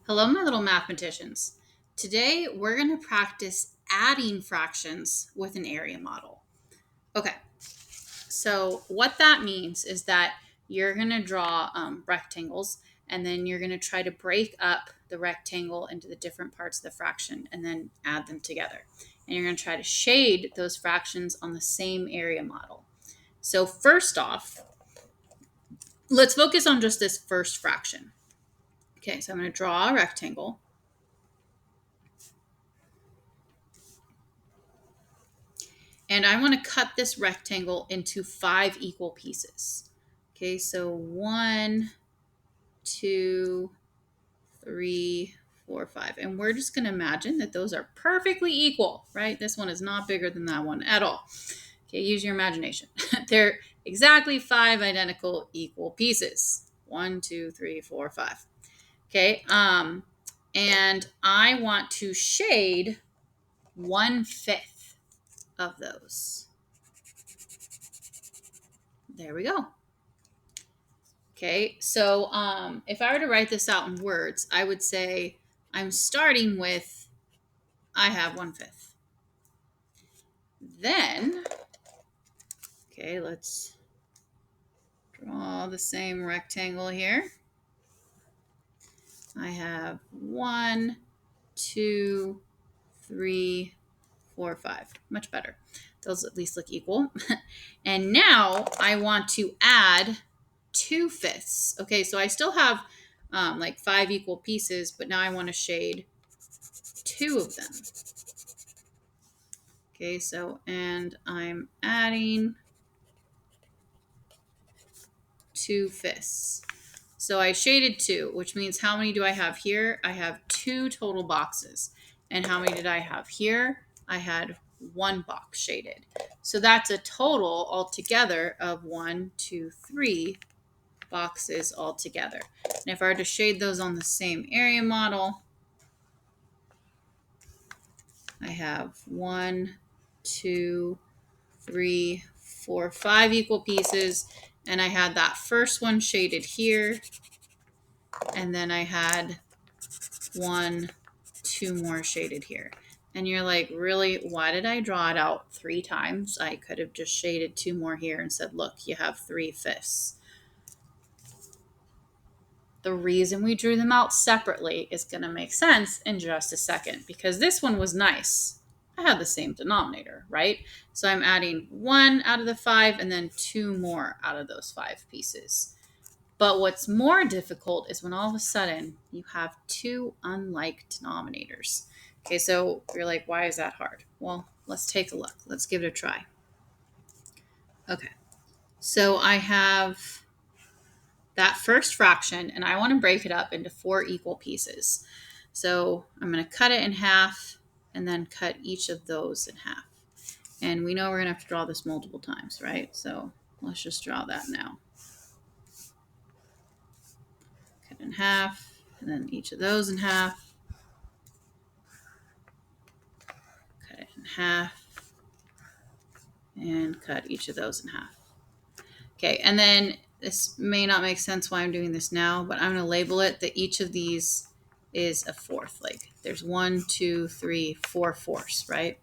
Hello, my little mathematicians. Today, we're going to practice adding fractions with an area model. Okay, so what that means is that you're going to draw rectangles, and then you're going to try to break up the rectangle into the different parts of the fraction and then add them together. And you're going to try to shade those fractions on the same area model. So first off, let's focus on just this first fraction. Okay, so I'm going to draw a rectangle. And I want to cut this rectangle into 5 equal pieces. Okay, so 1, 2, 3, 4, 5. And we're just going to imagine that those are perfectly equal, right? This one is not bigger than that one at all. Okay, use your imagination. They're exactly 5 identical equal pieces. 1, 2, 3, 4, 5. Okay, and I want to shade 1/5 of those. There we go. Okay, so if I were to write this out in words, I would say I'm starting with I have 1/5. Then, okay, let's draw the same rectangle here. I have 1, 2, 3, 4, 5. Much better. Those at least look equal. And now I want to add 2/5. Okay, so I still have like 5 equal pieces, but now I want to shade 2 of them. Okay, so, and I'm adding 2/5. So I shaded 2, which means how many do I have here? I have 2 total boxes. And how many did I have here? I had 1 box shaded. So that's a total altogether of 1, 2, 3 boxes altogether. And if I were to shade those on the same area model, I have 1, 2, 3, 4, 5 equal pieces. And I had that first one shaded here. And then I had 1, 2 more shaded here. And you're like, really, why did I draw it out 3 times? I could have just shaded 2 more here and said, look, you have 3/5. The reason we drew them out separately is going to make sense in just a second, because this one was nice. I had the same denominator, right? So I'm adding 1 out of the 5 and then 2 more out of those 5 pieces. But what's more difficult is when all of a sudden you have 2 unlike denominators. Okay, so you're like, why is that hard? Well, let's take a look. Let's give it a try. Okay, so I have that first fraction, and I want to break it up into 4 equal pieces. So I'm going to cut it in half and then cut each of those in half. And we know we're going to have to draw this multiple times, right? So let's just draw that now. Cut in half, and then each of those in half. Cut it in half, and cut each of those in half. Okay, and then this may not make sense why I'm doing this now, but I'm going to label it that each of these is a fourth. Like there's 1, 2, 3, 4 fourths, right?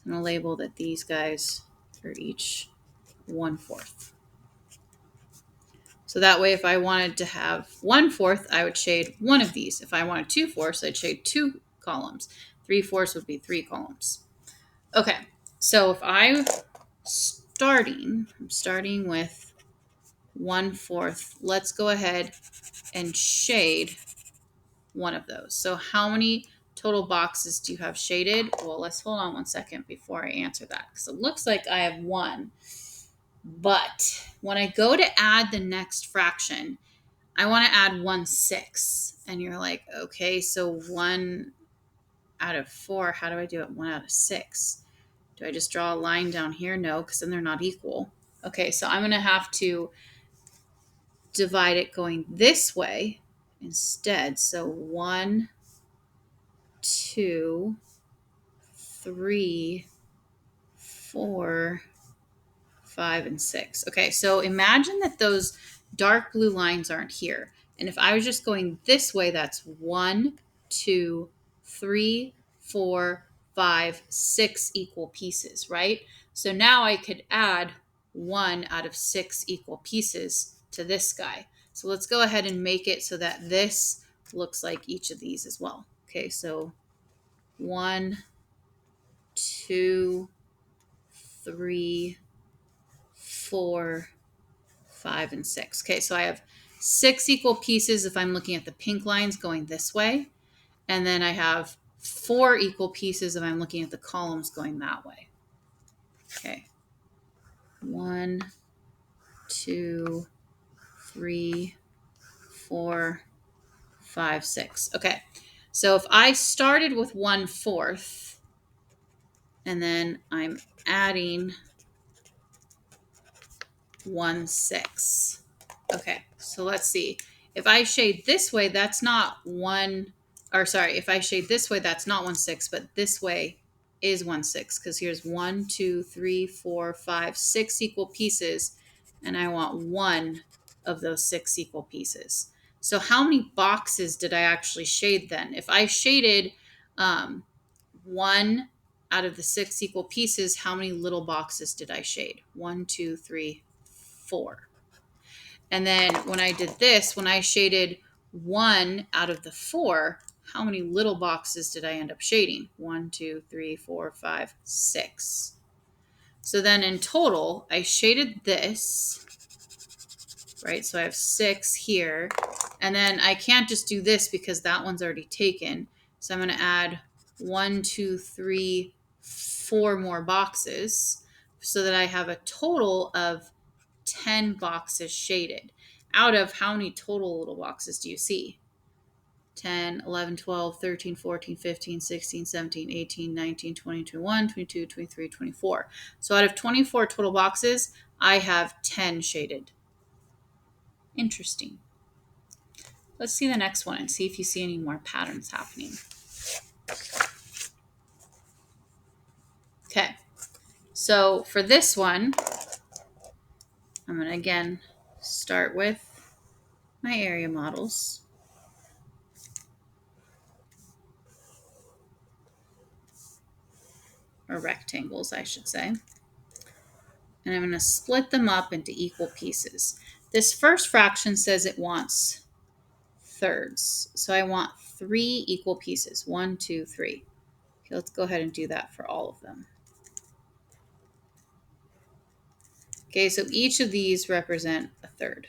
I'm going to label that these guys are each 1/4. So that way, if I wanted to have 1/4, I would shade one of these. If I wanted 2/4, I'd shade 2 columns. 3/4 would be 3 columns. Okay, so if I'm starting with 1/4. Let's go ahead and shade one of those. So how many total boxes do you have shaded? Well, let's hold on 1 second before I answer that, because it looks like I have 1. But when I go to add the next fraction, I want to add 1/6. And you're like, okay, so 1 out of 4, how do I do it? 1 out of 6. Do I just draw a line down here? No, because then they're not equal. Okay, so I'm going to have to divide it going this way instead. So 1, 2, 3, 4, 5, and 6. Okay, so imagine that those dark blue lines aren't here. And if I was just going this way, that's 1, 2, 3, 4, 5, 6 equal pieces, right? So now I could add 1 out of 6 equal pieces to this guy. So let's go ahead and make it so that this looks like each of these as well. Okay, so 1, 2, 3, 4, 5, and 6. Okay, so I have 6 equal pieces if I'm looking at the pink lines going this way. And then I have 4 equal pieces if I'm looking at the columns going that way. Okay. 1, 2, 3, 4, 5, 6. Okay. So if I started with 1/4 and then I'm adding 1/6. Okay, so let's see. If I shade this way, that's not one, or sorry, if I shade this way, that's not 1/6, but this way is 1/6 because here's 1, 2, 3, 4, 5, 6 equal pieces, and I want one of those 6 equal pieces. So how many boxes did I actually shade then? If I shaded one out of the 6 equal pieces, how many little boxes did I shade? 1, 2, 3, 4. And then when I did this, when I shaded 1 out of the 4, how many little boxes did I end up shading? 1, 2, 3, 4, 5, 6. So then in total, I shaded this, right? So I have 6 here. And then I can't just do this because that one's already taken. So I'm going to add 1, 2, 3, 4 more boxes so that I have a total of 10 boxes shaded. Out of how many total little boxes do you see? 10, 11, 12, 13, 14, 15, 16, 17, 18, 19, 20, 21, 22, 23, 24. So out of 24 total boxes, I have 10 shaded. Interesting. Let's see the next one and see if you see any more patterns happening. Okay, so for this one, I'm going to again start with my area models. Or rectangles, I should say. And I'm going to split them up into equal pieces. This first fraction says it wants thirds. So I want 3 equal pieces. 1, 2, 3. Okay, let's go ahead and do that for all of them. Okay, so each of these represent a third.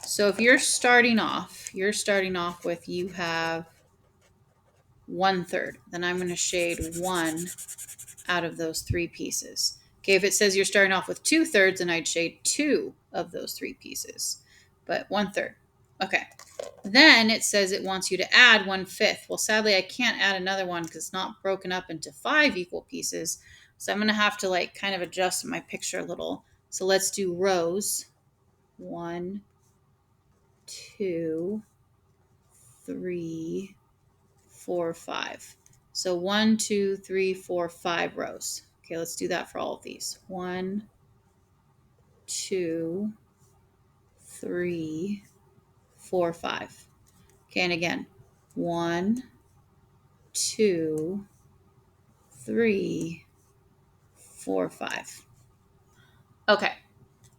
So if you're starting off with you have 1/3. Then I'm going to shade 1 out of those 3 pieces. Okay, if it says you're starting off with 2/3, then I'd shade 2 of those 3 pieces. But 1/3. Okay. Then it says it wants you to add 1/5. Well, sadly, I can't add another one because it's not broken up into 5 equal pieces. So I'm going to have to like kind of adjust my picture a little. So let's do rows. 1, 2, 3, 4, 5. So 1, 2, 3, 4, 5 rows. Okay, let's do that for all of these. 1, 2, 3, 4, 5. Okay, and again, 1, 2, 3, 4, 5. Okay,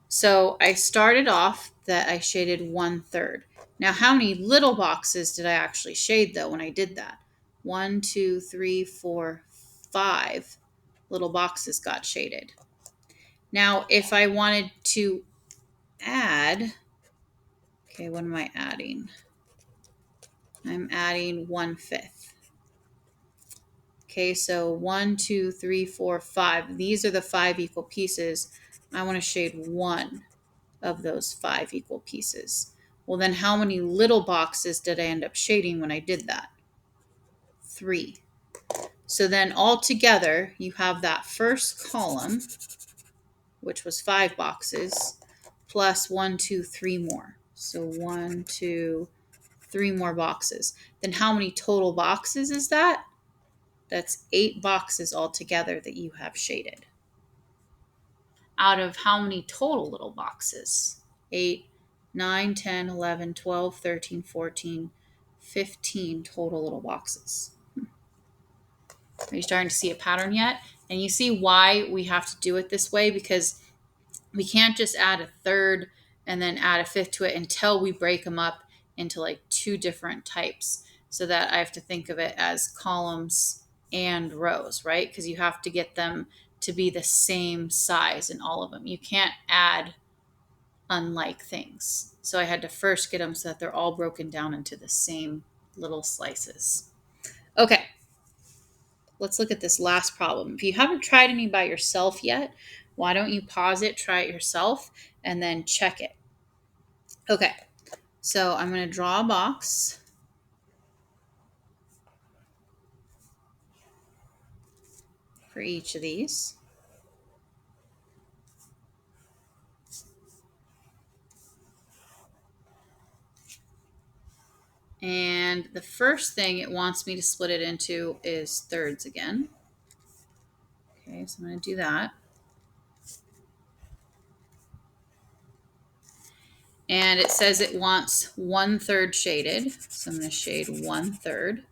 so I started off that I shaded 1/3. Now, how many little boxes did I actually shade though when I did that? 1, 2, 3, 4, 5 little boxes got shaded. Now, if I wanted to add, okay, what am I adding? I'm adding 1/5. Okay, so 1, 2, 3, 4, 5. These are the 5 equal pieces. I want to shade 1 of those 5 equal pieces. Well, then how many little boxes did I end up shading when I did that? 3. So then all together, you have that first column, which was 5 boxes, plus 1, 2, 3 more. So 1, 2, 3 more boxes. Then how many total boxes is that? That's 8 boxes altogether that you have shaded. Out of how many total little boxes? 8, 9, 10, 11, 12, 13, 14, 15 total little boxes. Are you starting to see a pattern yet? And you see why we have to do it this way, because we can't just add a third and then add a fifth to it until we break them up into like 2 different types, so that I have to think of it as columns and rows, right? Because you have to get them to be the same size in all of them. You can't add unlike things. So I had to first get them so that they're all broken down into the same little slices. Okay, let's look at this last problem. If you haven't tried any by yourself yet, why don't you pause it, try it yourself, and then check it. Okay, so I'm going to draw a box. For each of these. And the first thing it wants me to split it into is thirds again. Okay, so I'm going to do that. And it says it wants 1/3 shaded. So I'm going to shade 1/3.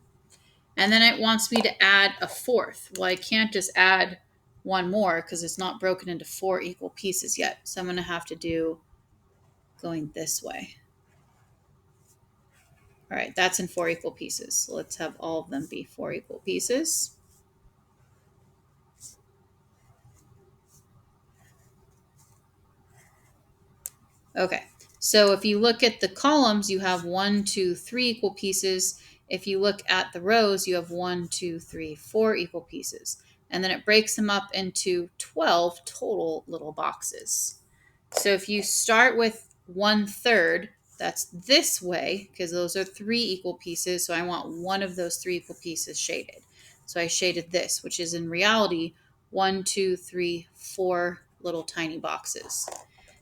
And then it wants me to add a fourth. Well, I can't just add one more because it's not broken into 4 equal pieces yet. So I'm going to have to do going this way. All right, that's in 4 equal pieces. So let's have all of them be 4 equal pieces. Okay, so if you look at the columns, you have 1, 2, 3 equal pieces. If you look at the rows, you have 1, 2, 3, 4 equal pieces. And then it breaks them up into 12 total little boxes. So if you start with 1/3, that's this way, because those are 3 equal pieces. So I want one of those 3 equal pieces shaded. So I shaded this, which is in reality 1, 2, 3, 4 little tiny boxes.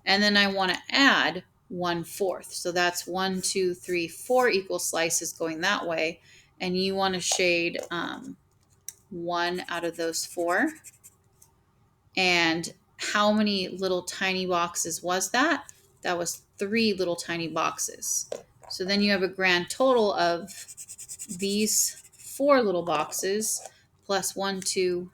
And then I want to add 1/4. So that's 1, 2, 3, 4 equal slices going that way. And you want to shade 1 out of those 4. And how many little tiny boxes was that? That was 3 little tiny boxes. So then you have a grand total of these 4 little boxes plus 1, 2,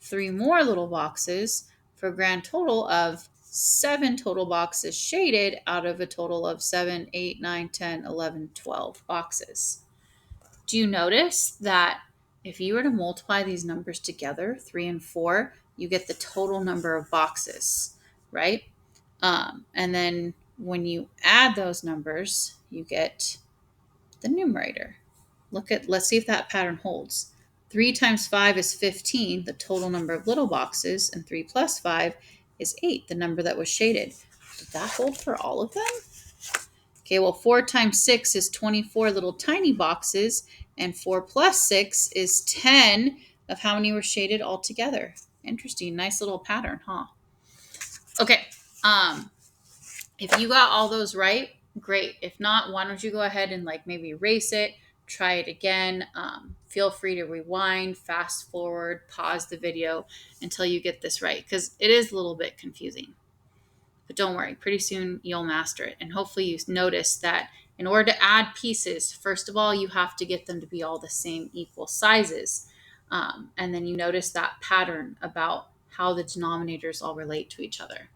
3 more little boxes for a grand total of 7 total boxes shaded out of a total of 7, 8, 9, 10, 11, 12 boxes. Do you notice that if you were to multiply these numbers together, 3 and 4, you get the total number of boxes, right? And then when you add those numbers, you get the numerator. Let's see if that pattern holds. 3 times 5 is 15, the total number of little boxes, and 3 plus 5 is 8, the number that was shaded. Did that hold for all of them? Okay, well, 4 times 6 is 24 little tiny boxes, and 4 plus 6 is 10 of how many were shaded all together. Interesting, nice little pattern, huh? Okay, if you got all those right, great. If not, why don't you go ahead and like maybe erase it, try it again. Feel free to rewind, fast forward, pause the video until you get this right, because it is a little bit confusing. But don't worry, pretty soon you'll master it. And hopefully you notice that in order to add pieces, first of all, you have to get them to be all the same equal sizes. And then you notice that pattern about how the denominators all relate to each other.